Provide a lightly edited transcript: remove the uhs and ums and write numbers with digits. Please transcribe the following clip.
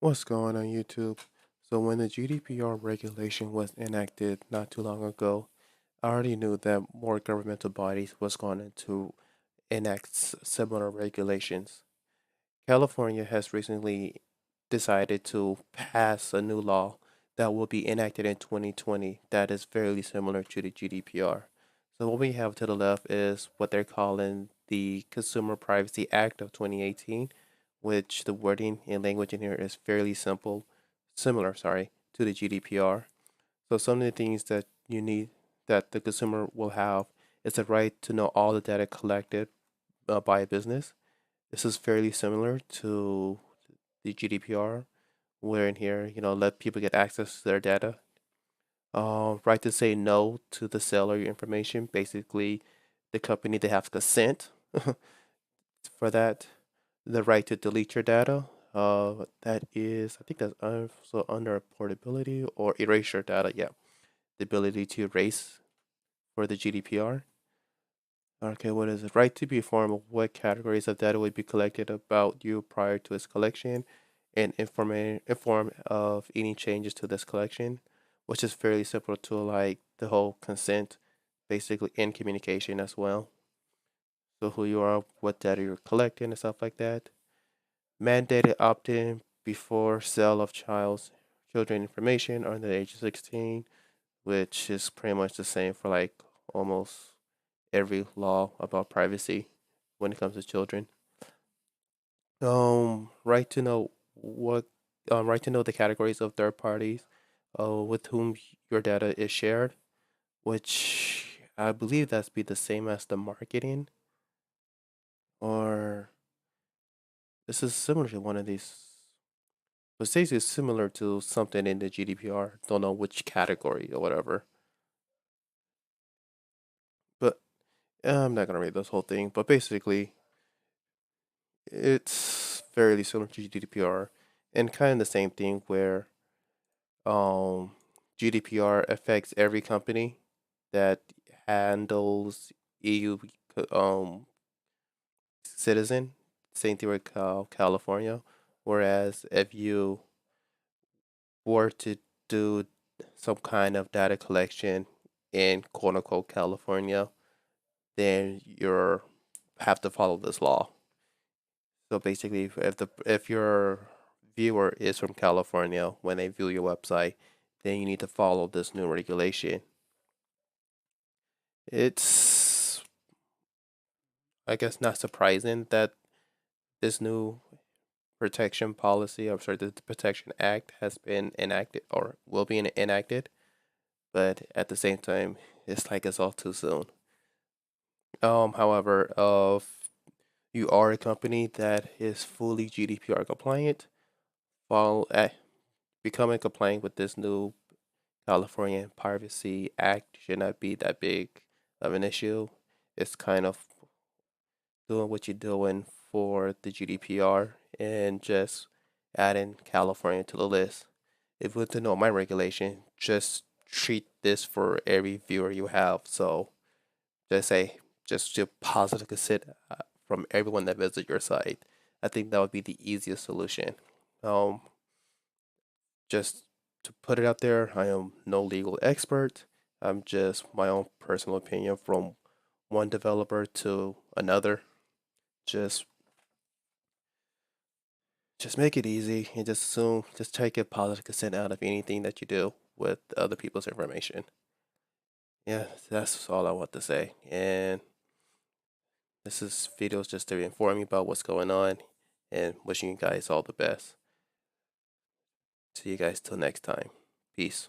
What's going on YouTube? So when the GDPR regulation was enacted not too long ago, I already knew that more governmental bodies was going to enact similar regulations. California has recently decided to pass a new law that will be enacted in 2020 that is fairly similar to the GDPR. So what we have to the left is what they're calling the Consumer Privacy Act of 2018, which the wording and language in here is fairly similar, to the GDPR. So some of the things that you need that the consumer will have is the right to know all the data collected by a business. This is fairly similar to the GDPR, where in here, let people get access to their data. Right to say no to the sale of your information. Basically, the company they have consent for that. The right to delete your data. That is, I think that's also under portability or erase your data. Yeah, the ability to erase for the GDPR. Okay, what is it? Right to be informed of what categories of data would be collected about you prior to its collection and inform of any changes to this collection, which is fairly simple to like the whole consent, basically in communication as well. So who you are, what data you're collecting and stuff like that. Mandated opt-in before sale of children information under the age of 16, which is pretty much the same for like almost every law about privacy when it comes to children. Right to know what, right to know the categories of third parties, with whom your data is shared, which I believe that's be the same as the marketing, or this is similar to one of these. But says it's similar to something in the GDPR. Don't know which category or whatever. But I'm not gonna read this whole thing. But basically, it's fairly similar to GDPR, and kind of the same thing where um, GDPR affects every company that handles EU citizen. Same thing with California. Whereas if you were to do some kind of data collection in quote unquote California, then you're have to follow this law. So basically, if your viewer is from California, when they view your website, then you need to follow this new regulation. It's, I guess, not surprising that this new protection policy, I'm sorry, the Protection Act has been enacted or will be enacted, but at the same time, it's like it's all too soon. However, if you are a company that is fully GDPR compliant, follow, becoming compliant with this new California Privacy Act should not be that big of an issue. It's kind of doing what you're doing for the GDPR and just adding California to the list. If you want to know my regulation, just treat this for every viewer you have. So just say, just do positive consent from everyone that visits your site. I think that would be the easiest solution. Um, just to put it out there, I am no legal expert. I'm just my own personal opinion from one developer to another. Just just make it easy and just assume, just take a positive consent out of anything that you do with other people's information. Yeah, that's all I want to say. And this is videos just to inform you about what's going on and wishing you guys all the best. See you guys till next time. Peace.